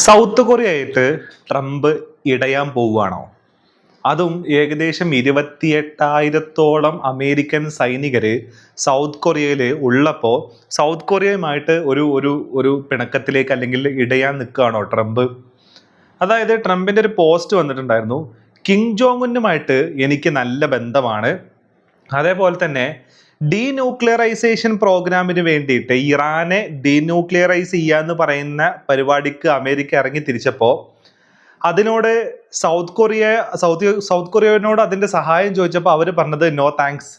South കൊറിയയായിട്ട് Trump ഇടയാൻ പോവുകയാണോ? അതും ഏകദേശം 28,000-ഓളം അമേരിക്കൻ സൈനികര് സൗത്ത് കൊറിയയിൽ ഉള്ളപ്പോൾ സൗത്ത് കൊറിയയുമായിട്ട് ഒരു ഒരു ഒരു പിണക്കത്തിലേക്ക് അല്ലെങ്കിൽ ഇടയാൻ നിൽക്കുകയാണോ ട്രംപ്? അതായത് ട്രംപിന്റെ ഒരു പോസ്റ്റ് വന്നിട്ടുണ്ടായിരുന്നു. കിം ജോങ് ഉന്നുമായിട്ട് എനിക്ക് നല്ല ബന്ധമാണ്, അതേപോലെ തന്നെ ഡീന്യൂക്ലിയറൈസേഷൻ പ്രോഗ്രാമിന് വേണ്ടിയിട്ട് ഇറാനെ ഡീന്യൂക്ലിയറൈസ് ചെയ്യാന്ന് പറയുന്ന പരിപാടിക്ക് അമേരിക്ക ഇറങ്ങി തിരിച്ചപ്പോൾ അതിനോട് സൗത്ത് കൊറിയനോട് അതിന്റെ സഹായം ചോദിച്ചപ്പോൾ അവർ പറഞ്ഞത് നോ താങ്ക്സ്,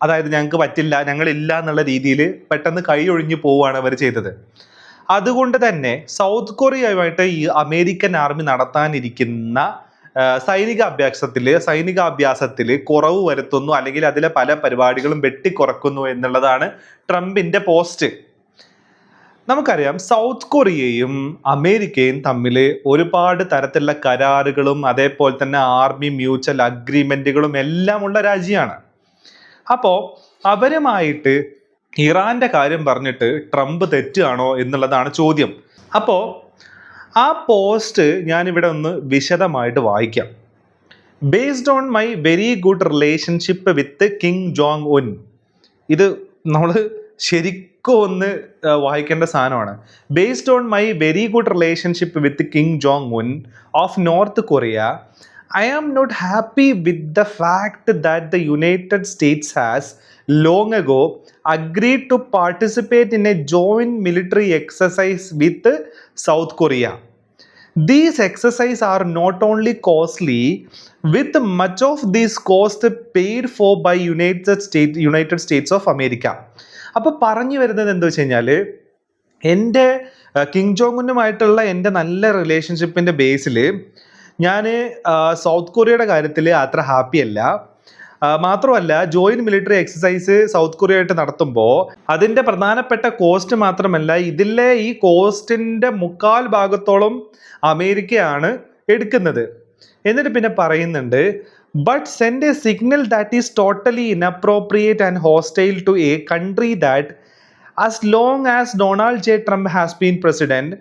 അതായത് ഞങ്ങൾക്ക് പറ്റില്ല, ഞങ്ങളില്ല എന്നുള്ള രീതിയിൽ പെട്ടെന്ന് കൈ ഒഴിഞ്ഞു പോവുകയാണ് അവർ ചെയ്തത്. അതുകൊണ്ട് തന്നെ സൗത്ത് കൊറിയയുമായിട്ട് ഈ അമേരിക്കൻ ആർമി നടത്താനിരിക്കുന്ന സൈനികാഭ്യാസത്തിൽ കുറവ് വരുത്തുന്നു, അല്ലെങ്കിൽ അതിലെ പല പരിപാടികളും വെട്ടിക്കുറക്കുന്നു എന്നുള്ളതാണ് ട്രംപിന്റെ പോസ്റ്റ്. നമുക്കറിയാം സൗത്ത് കൊറിയയും അമേരിക്കയും തമ്മിൽ ഒരുപാട് തരത്തിലുള്ള കരാറുകളും അതേപോലെ തന്നെ ആർമി മ്യൂച്വൽ അഗ്രിമെന്റുകളും എല്ലാം ഉള്ള രാജ്യമാണ്. അപ്പോൾ അവരുമായിട്ട് ഇറാന്റെ കാര്യം പറഞ്ഞിട്ട് ട്രംപ് തെറ്റാണോ എന്നുള്ളതാണ് ചോദ്യം. അപ്പോൾ ആ പോസ്റ്റ് ഞാനിവിടെ ഒന്ന് വിശദമായിട്ട് വായിക്കാം. Based on my very good relationship with Kim Jong Un. ഇത് നമ്മൾ ശരിക്കും ഒന്ന് വായിക്കേണ്ട സാധനമാണ്. Based on my very good relationship with Kim Jong Un of north Korea, I am not happy with the fact that the United States has long ago agreed to participate in a joint military exercise with South Korea. These exercises are not only costly, with much of this cost paid for by United States of America. അപ്പോൾ പറഞ്ഞു വരുന്നത് എന്താ വെച്ച് കഴിഞ്ഞാൽ, എൻ്റെ Kim Jong ഉന്നുമായിട്ടുള്ള എൻ്റെ നല്ല റിലേഷൻഷിപ്പിൻ്റെ ബേസിൽ ഞാൻ സൗത്ത് കൊറിയയുടെ കാര്യത്തിൽ അത്ര ഹാപ്പി അല്ല. മാത്രമല്ല ജോയിന്റ് മിലിറ്ററി എക്സസൈസ് സൗത്ത് കൊറിയയായിട്ട് നടത്തുമ്പോൾ അതിൻ്റെ പ്രധാനപ്പെട്ട കോസ്റ്റ് മാത്രമല്ല, ഇതിലെ ഈ കോസ്റ്റിൻ്റെ 3/4 ഭാഗത്തോളം അമേരിക്കയാണ് എടുക്കുന്നത്. എന്നിട്ട് പിന്നെ പറയുന്നുണ്ട്, but send a signal that is totally inappropriate and hostile to a country that as long as Donald J. Trump has been president,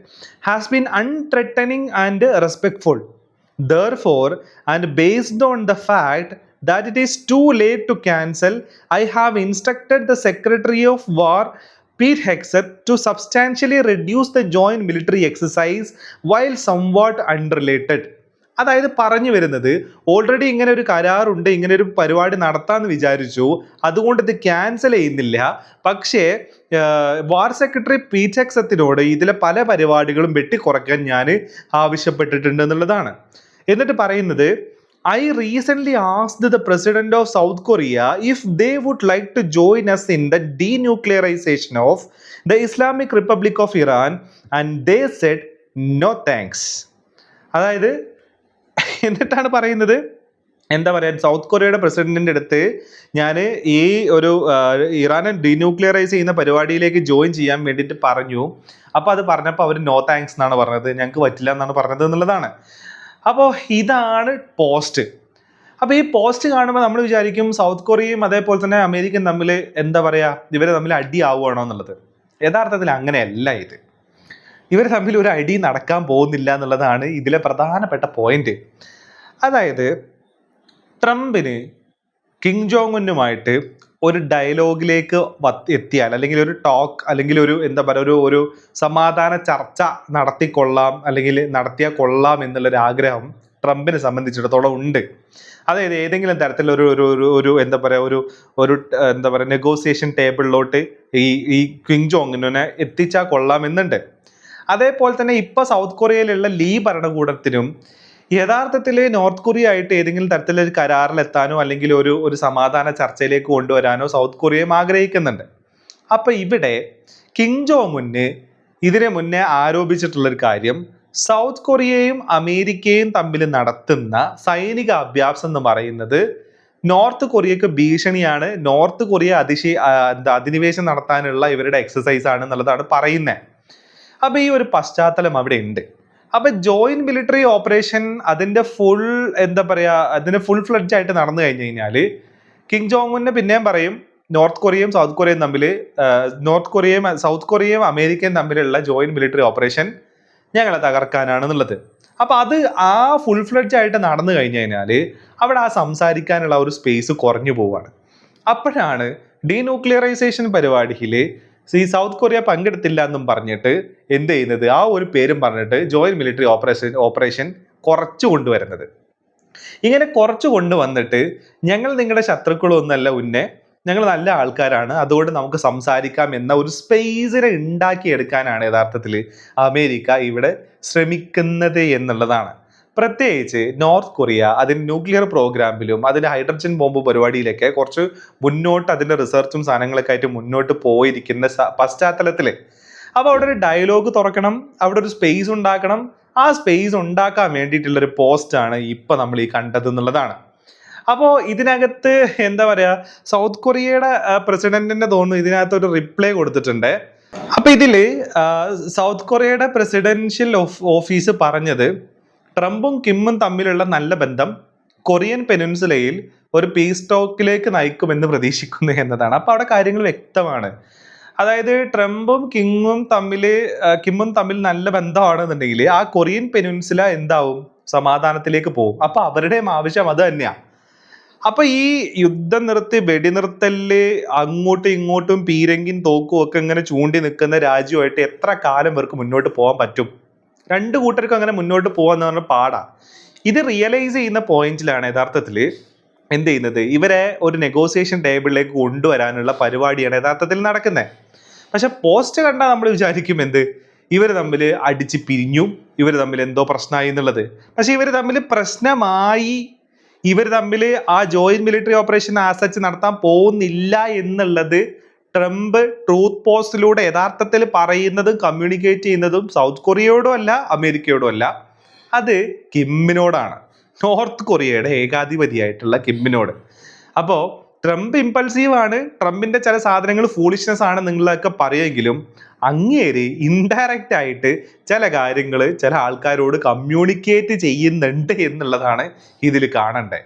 has been unthreatening and respectful. Therefore, and based on the fact that it is too late to cancel, I have instructed the Secretary of War, Pete Hegseth, to substantially reduce the joint military exercise while somewhat unrelated. അതായത് പറഞ്ഞു വരുന്നത്, already ഇങ്ങനെ ഒരു കരാറുണ്ട്, ഇങ്ങനെ ഒരു പരിപാടി നടത്താമെന്ന് വിചാരിച്ചു, അതുകൊണ്ട് ഇത് ക്യാൻസൽ ചെയ്യുന്നില്ല. പക്ഷേ വാർ സെക്രട്ടറി പീറ്റ് ഹെഗ്സത്തിനോട് ഇതിലെ പല പരിപാടികളും വെട്ടിക്കുറയ്ക്കാൻ ഞാൻ ആവശ്യപ്പെട്ടിട്ടുണ്ട് എന്നുള്ളതാണ്. എന്നിട്ട് പറയുന്നത്, I recently asked the president of South Korea if they would like to join us in the denuclearization of the Islamic Republic of Iran and they said no thanks. അതായത് എന്നിട്ടാണ് പറയുന്നത്, എന്താ പറയുക, സൗത്ത് കൊറിയയുടെ പ്രസിഡന്റിന്റെ അടുത്ത് ഞാൻ ഈ ഒരു ഇറാനെ ഡീന്യൂക്ലിയറൈസ് ചെയ്യുന്ന പരിപാടിയിലേക്ക് ജോയിൻ ചെയ്യാൻ വേണ്ടിയിട്ട് പറഞ്ഞു. അപ്പോൾ അത് പറഞ്ഞപ്പോൾ അവർ നോ താങ്ക്സ് എന്നാണ് പറഞ്ഞത്, ഞങ്ങൾക്ക് പറ്റില്ല എന്നാണ് പറഞ്ഞത് എന്നുള്ളതാണ്. അപ്പോൾ ഇതാണ് പോസ്റ്റ്. അപ്പോൾ ഈ പോസ്റ്റ് കാണുമ്പോൾ നമ്മൾ വിചാരിക്കും സൗത്ത് കൊറിയയും അതേപോലെ തന്നെ അമേരിക്കയും തമ്മിൽ എന്താ പറയുക, ഇവർ തമ്മിൽ അടിയാവുകയാണോ എന്നുള്ളത്. യഥാർത്ഥത്തിൽ അങ്ങനെയല്ല. ഇവർ തമ്മിൽ ഒരു അടി നടക്കാൻ പോകുന്നില്ല എന്നുള്ളതാണ് ഇതിലെ പ്രധാനപ്പെട്ട പോയിന്റ്. അതായത് ട്രംപിന് കിം ജോങ് ഉന്നുമായിട്ട് ഒരു ഡയലോഗിലേക്ക് എത്തിയാൽ, അല്ലെങ്കിൽ ഒരു ടോക്ക്, അല്ലെങ്കിൽ ഒരു എന്താ പറയുക, ഒരു സമാധാന ചർച്ച നടത്തിക്കൊള്ളാം, അല്ലെങ്കിൽ നടത്തിയാൽ കൊള്ളാം എന്നുള്ളൊരു ആഗ്രഹം ട്രംപിനെ സംബന്ധിച്ചിടത്തോളം ഉണ്ട്. അതായത് ഏതെങ്കിലും തരത്തിലൊരു ഒരു ഒരു എന്താ പറയുക, ഒരു എന്താ പറയുക നെഗോസിയേഷൻ ടേബിളിലോട്ട് ഈ കിം ജോങ് ഉന്നിനെ എത്തിച്ചാൽ കൊള്ളാം എന്നുണ്ട്. അതേപോലെ തന്നെ ഇപ്പോൾ സൗത്ത് കൊറിയയിലുള്ള ലീ ഭരണകൂടത്തിനും യഥാർത്ഥത്തിൽ നോർത്ത് കൊറിയ ആയിട്ട് ഏതെങ്കിലും തരത്തിലൊരു കരാറിലെത്താനോ അല്ലെങ്കിൽ ഒരു സമാധാന ചർച്ചയിലേക്ക് കൊണ്ടുവരാനോ സൗത്ത് കൊറിയയും ആഗ്രഹിക്കുന്നുണ്ട്. അപ്പം ഇവിടെ കിം ജോങ് ഉന്ന് ഇതിനെ മുന്നേ ആരോപിച്ചിട്ടുള്ളൊരു കാര്യം, സൗത്ത് കൊറിയയും അമേരിക്കയും തമ്മിൽ നടത്തുന്ന സൈനിക അഭ്യാസം എന്ന് പറയുന്നത് നോർത്ത് കൊറിയക്ക് ഭീഷണിയാണ്, നോർത്ത് കൊറിയ അധിനിവേശം നടത്താനുള്ള ഇവരുടെ എക്സസൈസ് ആണ് എന്നുള്ളതാണ് പറയുന്നത്. അപ്പൊ ഈ ഒരു പശ്ചാത്തലം അവിടെ ഉണ്ട്. അപ്പൊ ജോയിന്റ് മിലിറ്ററി ഓപ്പറേഷൻ അതിന്റെ അതിന്റെ ഫുൾ ഫ്ലഡ്ജ് ആയിട്ട് നടന്നു കഴിഞ്ഞു കഴിഞ്ഞാൽ കിം ജോങ് ഉന്ന് പിന്നെയും പറയും നോർത്ത് കൊറിയയും സൗത്ത് കൊറിയയും തമ്മിൽ സൗത്ത് കൊറിയയും അമേരിക്കയും തമ്മിലുള്ള ജോയിന്റ് മിലിറ്ററി ഓപ്പറേഷൻ ഞങ്ങളെ തകർക്കാനാണെന്നുള്ളത്. അപ്പൊ അത് ആ ഫുൾ ഫ്ലെഡ്ജ് ആയിട്ട് നടന്നു കഴിഞ്ഞു കഴിഞ്ഞാൽ അവിടെ ആ സംസാരിക്കാനുള്ള ഒരു സ്പേസ് കുറഞ്ഞു പോവാണ്. അപ്പോഴാണ് ഡീന്യൂക്ലിയറൈസേഷൻ പരിപാടിയിൽ സൗത്ത് കൊറിയ പങ്കെടുത്തില്ല എന്നും പറഞ്ഞിട്ട് എന്ത് ചെയ്യുന്നത്, ആ ഒരു പേരും പറഞ്ഞിട്ട് ജോയിന്റ് മിലിറ്ററി ഓപ്പറേഷൻ കുറച്ചു കൊണ്ടുവരുന്നത്. ഇങ്ങനെ കുറച്ചു കൊണ്ടുവന്നിട്ട് ഞങ്ങൾ നിങ്ങളുടെ ശത്രുക്കളൊന്നല്ല ഉന്നെ, ഞങ്ങൾ നല്ല ആൾക്കാരാണ്, അതുകൊണ്ട് നമുക്ക് സംസാരിക്കാം എന്ന ഒരു സ്പേസിനെ ഉണ്ടാക്കിയെടുക്കാനാണ് യഥാർത്ഥത്തിൽ അമേരിക്ക ഇവിടെ ശ്രമിക്കുന്നത് എന്നുള്ളതാണ്. പ്രത്യേകിച്ച് നോർത്ത് കൊറിയ അതിന്റെ ന്യൂക്ലിയർ പ്രോഗ്രാമിലും അതിന്റെ ഹൈഡ്രജൻ ബോംബ് പരിപാടിയിലൊക്കെ കുറച്ച് മുന്നോട്ട് അതിന്റെ റിസർച്ചും സാധനങ്ങളൊക്കെ ആയിട്ട് മുന്നോട്ട് പോയിരിക്കുന്ന പശ്ചാത്തലത്തില് അപ്പൊ അവിടെ ഒരു ഡയലോഗ് തുറക്കണം, അവിടെ ഒരു സ്പേസ് ഉണ്ടാക്കണം. ആ സ്പേസ് ഉണ്ടാക്കാൻ വേണ്ടിയിട്ടുള്ള ഒരു പോസ്റ്റാണ് ഇപ്പൊ നമ്മൾ ഈ കണ്ടത് എന്നുള്ളതാണ്. അപ്പോ ഇതിനകത്ത് എന്താ പറയാ, സൗത്ത് കൊറിയയുടെ പ്രസിഡന്റിന്റെ തോന്നുന്നു ഇതിനകത്ത് ഒരു റിപ്ലൈ കൊടുത്തിട്ടുണ്ട്. അപ്പൊ ഇതില് സൗത്ത് കൊറിയയുടെ പ്രസിഡൻഷ്യൽ ഓഫീസ് പറഞ്ഞത് ട്രംപും കിമ്മും തമ്മിലുള്ള നല്ല ബന്ധം കൊറിയൻ പെനിൻസുലയിൽ ഒരു പീസ് ടോക്കിലേക്ക് നയിക്കുമെന്ന് പ്രതീക്ഷിക്കുന്നു എന്നതാണ്. അപ്പൊ അവിടെ കാര്യങ്ങൾ വ്യക്തമാണ്. അതായത് ട്രംപും കിമ്മും തമ്മിൽ നല്ല ബന്ധമാണെന്നുണ്ടെങ്കിൽ ആ കൊറിയൻ പെനിൻസുല എന്താവും, സമാധാനത്തിലേക്ക് പോകും. അപ്പൊ അവരുടെയും ആവശ്യം അത് തന്നെയാ. അപ്പൊ ഈ യുദ്ധം നിർത്തി വെടിനിർത്തല് അങ്ങോട്ടും ഇങ്ങോട്ടും പീരങ്കിൻ തോക്കും ഒക്കെ ഇങ്ങനെ ചൂണ്ടി നിൽക്കുന്ന രാജ്യമായിട്ട് എത്ര കാലം ഇവർക്ക് മുന്നോട്ട് പോകാൻ പറ്റും? രണ്ടു കൂട്ടർക്കും അങ്ങനെ മുന്നോട്ട് പോകാന്ന് പറഞ്ഞാൽ പാടാ. ഇത് റിയലൈസ് ചെയ്യുന്ന പോയിന്റിലാണ് യഥാർത്ഥത്തിൽ എന്ത് ചെയ്യുന്നത്, ഇവരെ ഒരു നെഗോസിയേഷൻ ടേബിളിലേക്ക് കൊണ്ടുവരാനുള്ള പരിപാടിയാണ് യഥാർത്ഥത്തിൽ നടക്കുന്നത്. പക്ഷെ പോസ്റ്റ് കണ്ടാൽ നമ്മൾ വിചാരിക്കും എന്ത്, ഇവർ തമ്മിൽ അടിച്ച് പിരിഞ്ഞു, ഇവർ തമ്മിൽ എന്തോ പ്രശ്നമായി എന്നുള്ളത്. പക്ഷെ ഇവർ തമ്മിൽ പ്രശ്നമായി, ഇവർ തമ്മിൽ ആ ജോയിന്റ് മിലിറ്ററി ഓപ്പറേഷൻ ആസച്ച് നടത്താൻ പോകുന്നില്ല എന്നുള്ളത് ട്രംപ് ട്രൂത്ത് പോസ്റ്റിലൂടെ യഥാർത്ഥത്തിൽ പറയുന്നതും കമ്മ്യൂണിക്കേറ്റ് ചെയ്യുന്നതും സൗത്ത് കൊറിയയോടും അല്ല അമേരിക്കയോടും അല്ല, അത് കിമ്മിനോടാണ്, നോർത്ത് കൊറിയയുടെ ഏകാധിപതിയായിട്ടുള്ള കിമ്മിനോട്. അപ്പോൾ ട്രംപ് ഇമ്പൾസീവ് ആണ്, ട്രംപിന്റെ ചില സാധനങ്ങൾ ഫൂളിഷ്നെസ് ആണ് നിങ്ങളൊക്കെ പറയുമെങ്കിലും അങ്ങേര് ഇൻഡയറക്റ്റ് ആയിട്ട് ചില കാര്യങ്ങൾ ചില ആൾക്കാരോട് കമ്മ്യൂണിക്കേറ്റ് ചെയ്യുന്നുണ്ട് എന്നുള്ളതാണ് ഇതിൽ കാണണ്ടേ.